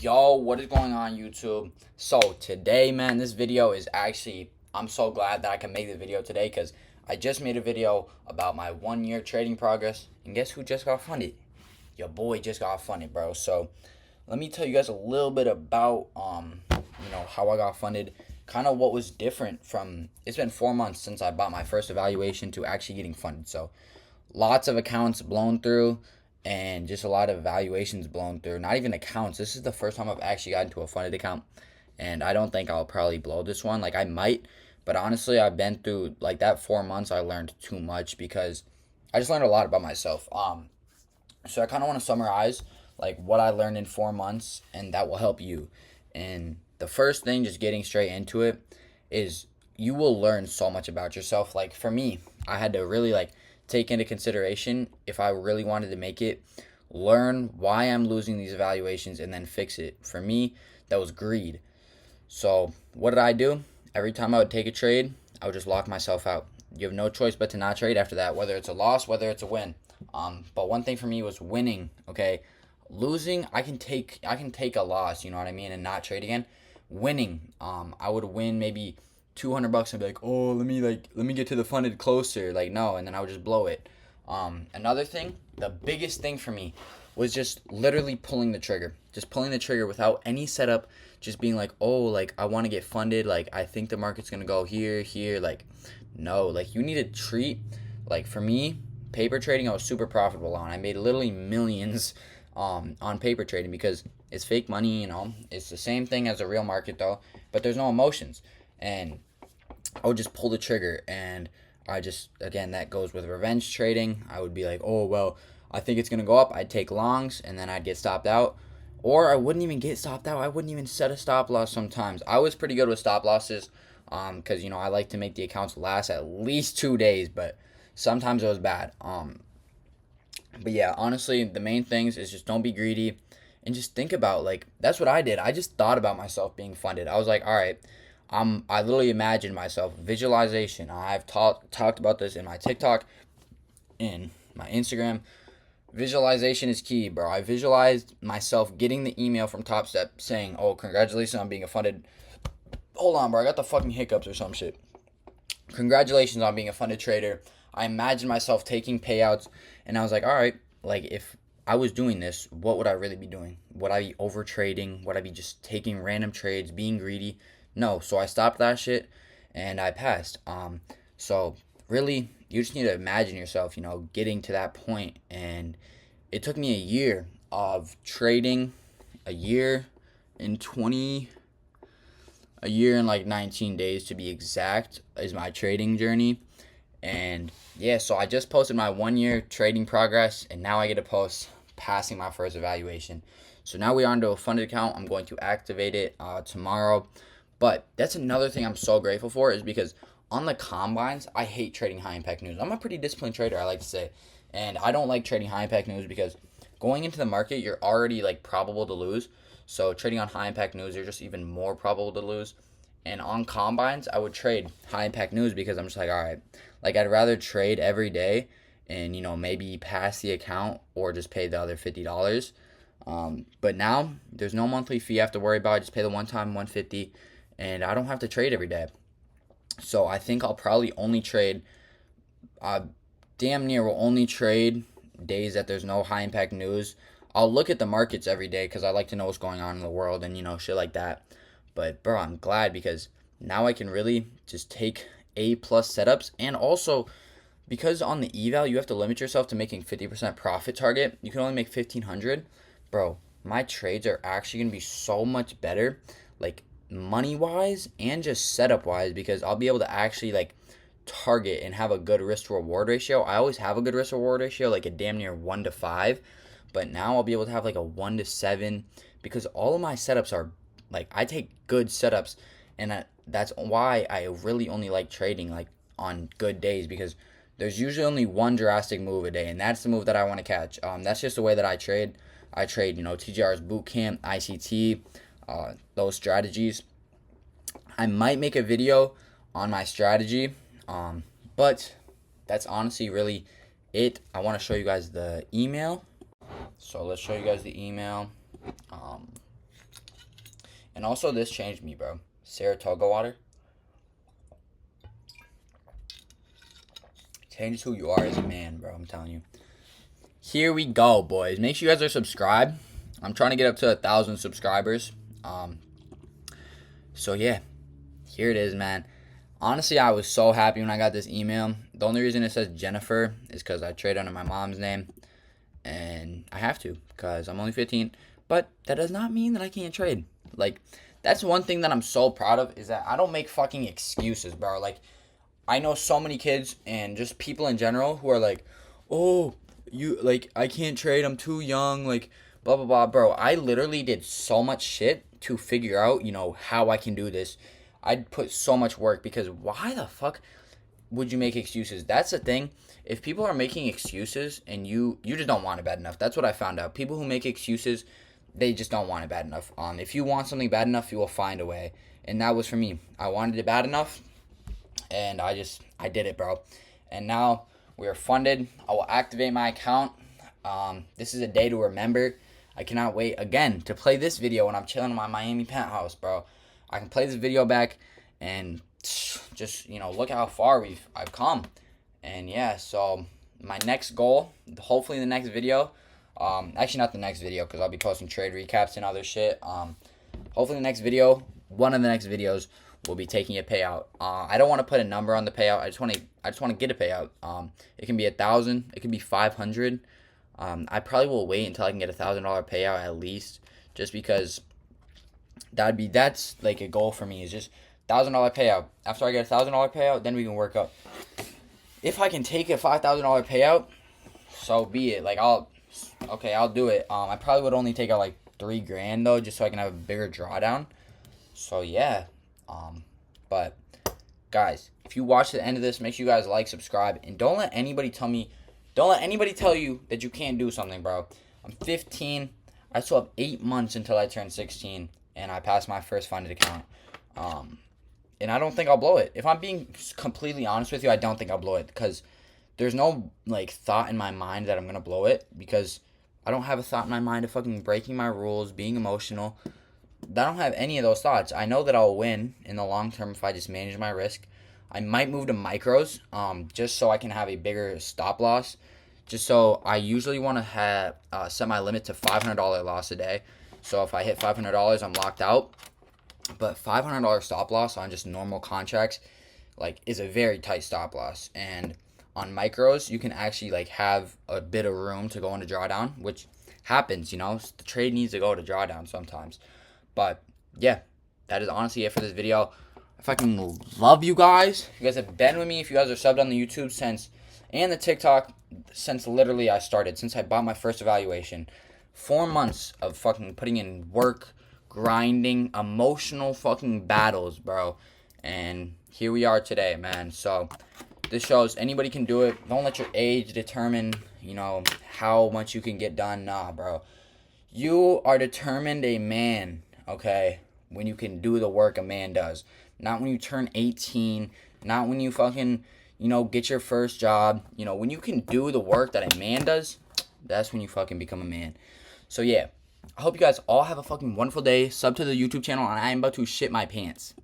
Yo, what is going on, YouTube? So today, man, this video is actually, I'm so glad that I can make the video today because I just made a video about my 1 year trading progress, and guess who just got funded? Your boy just got funded, bro. So let me tell you guys a little bit about how I got funded, kind of what was different from. It's been 4 months since I bought my first evaluation to actually getting funded. So lots of accounts blown through and just a lot of valuations blown through. Not even accounts. This is the first time I've actually gotten to a funded account, and I don't think I'll probably blow this one. Like, I might, but honestly, I've been through like that 4 months. I learned too much because I just learned a lot about myself. So I kind of want to summarize like what I learned in 4 months, and that will help you. And the first thing, just getting straight into it, is you will learn so much about yourself. Like for me, I had to really like take into consideration, if I really wanted to make it, learn why I'm losing these evaluations and then fix it. For me, that was greed. So what did I do? Every time I would take a trade, I would just lock myself out. You have no choice but to not trade after that, whether it's a loss, whether it's a win. But one thing for me was winning. Okay, losing, I can take a loss. You know what I mean, and not trade again. Winning, I would win maybe $200 and be like, oh, let me get to the funded closer. Like, no, and then I would just blow it. Another thing, the biggest thing for me was just literally pulling the trigger. Just pulling the trigger without any setup, just being like, oh, like, I want to get funded. Like, I think the market's going to go here. Like, no, like, you need to treat, like, for me, paper trading, I was super profitable on. I made literally millions on paper trading because it's fake money, It's the same thing as a real market, though, but there's no emotions. And I would just pull the trigger, and again, that goes with revenge trading. I would be like, oh, well, I think it's going to go up. I'd take longs, and then I'd get stopped out. Or I wouldn't even get stopped out. I wouldn't even set a stop loss sometimes. I was pretty good with stop losses because, I like to make the accounts last at least 2 days, but sometimes it was bad. But yeah, honestly, the main things is just don't be greedy and just think about, like, that's what I did. I just thought about myself being funded. I was like, all right, I literally imagined myself, visualization. I've talked about this in my TikTok, in my Instagram. Visualization is key, bro. I visualized myself getting the email from Top Step saying, oh, congratulations on being a funded. Hold on, bro. I got the fucking hiccups or some shit. Congratulations on being a funded trader. I imagined myself taking payouts, and I was like, all right, like, if I was doing this, what would I really be doing? Would I be over trading? Would I be just taking random trades, being greedy? No. So I stopped that shit, and I passed. So really, you just need to imagine yourself, getting to that point. And it took me a year of trading, a year in 20 a year and like 19 days to be exact is my trading journey. And yeah, so I just posted my 1 year trading progress, and now I get to post passing my first evaluation. So now we are onto a funded account. I'm going to activate it tomorrow. But that's another thing I'm so grateful for, is because on the combines, I hate trading high impact news. I'm a pretty disciplined trader, I like to say. And I don't like trading high impact news because going into the market, you're already like probable to lose. So trading on high impact news, you're just even more probable to lose. And on combines, I would trade high impact news because I'm just like, all right, like, I'd rather trade every day and, maybe pass the account or just pay the other $50. But now there's no monthly fee I have to worry about. I just pay the one time $150, and I don't have to trade every day. So I think I'll probably only trade, damn near will only trade days that there's no high impact news. I'll look at the markets every day because I like to know what's going on in the world and, shit like that. But, bro, I'm glad because now I can really just take A-plus setups. And also, because on the eval, you have to limit yourself to making 50% profit target. You can only make 1,500. Bro, my trades are actually going to be so much better, like, money-wise and just setup-wise, because I'll be able to actually, like, target and have a good risk-to-reward ratio. I always have a good risk-to-reward ratio, like a damn near 1 to 5. But now I'll be able to have, like, a 1 to 7 because all of my setups are, like, I take good setups, and that's why I really only like trading, like, on good days, because there's usually only one drastic move a day, and that's the move that I want to catch. That's just the way that I trade. I trade, TGR's Bootcamp, ICT, those strategies. I might make a video on my strategy, but that's honestly really it. I want to show you guys the email. So let's show you guys the email. And also, this changed me, bro. Saratoga water changes who you are as a man, bro. I'm telling you. Here we go, boys. Make sure you guys are subscribed. I'm trying to get up to 1,000 subscribers. So yeah, here it is, man. Honestly, I was so happy when I got this email. The only reason it says Jennifer is because I trade under my mom's name, and I have to because I'm only 15. But that does not mean that I can't trade. Like, that's one thing that I'm so proud of, is that I don't make fucking excuses, bro. Like, I know so many kids and just people in general who are like, oh, I can't trade, I'm too young, like, blah, blah, blah. Bro, I literally did so much shit to figure out, how I can do this. I'd put so much work, because why the fuck would you make excuses? That's the thing. If people are making excuses and you just don't want it bad enough. That's what I found out. People who make excuses, they just don't want it bad enough. If you want something bad enough, you will find a way. And that was for me. I wanted it bad enough, and I did it, bro. And now we are funded. I will activate my account. This is a day to remember. I cannot wait again to play this video when I'm chilling in my Miami penthouse, bro. I can play this video back and just, look how far I've come. And yeah, so my next goal, hopefully the next video, actually not the next video, because I'll be posting trade recaps and other shit. Hopefully the next video, one of the next videos, will be taking a payout. I don't want to put a number on the payout. I just want to get a payout. It can be 1,000. It can be 500. I probably will wait until I can get $1,000 payout at least, just because that's like a goal for me, is just $1,000 payout. After I get $1,000 payout, then we can work up. If I can take a $5,000 payout, so be it. Like, I'll do it. I probably would only take out like $3,000 though, just so I can have a bigger drawdown. So yeah. But guys, if you watch the end of this, make sure you guys like, subscribe, and don't let anybody tell you that you can't do something, bro. I'm 15. I still have 8 months until I turn 16, and I pass my first funded account. And I don't think I'll blow it. If I'm being completely honest with you, I don't think I'll blow it, because there's no thought in my mind that I'm gonna blow it, because I don't have a thought in my mind of fucking breaking my rules, being emotional. I don't have any of those thoughts. I know that I'll win in the long term if I just manage my risk. I might move to micros, just so I can have a bigger stop loss. Just so I usually want to set my limit to $500 loss a day. So if I hit $500, I'm locked out. But $500 stop loss on just normal contracts, is a very tight stop loss. And on micros, you can actually have a bit of room to go into drawdown, which happens. The trade needs to go to drawdown sometimes. But yeah, that is honestly it for this video. I fucking love you guys. You guys have been with me. If you guys are subbed on the YouTube and the TikTok since literally I started, since I bought my first evaluation. 4 months of fucking putting in work, grinding, emotional fucking battles, bro. And here we are today, man. So this shows anybody can do it. Don't let your age determine, how much you can get done. Nah, bro. You are determined a man, okay, when you can do the work a man does. Not when you turn 18, not when you fucking, get your first job. When you can do the work that a man does, that's when you fucking become a man. So yeah, I hope you guys all have a fucking wonderful day. Sub to the YouTube channel, and I am about to shit my pants.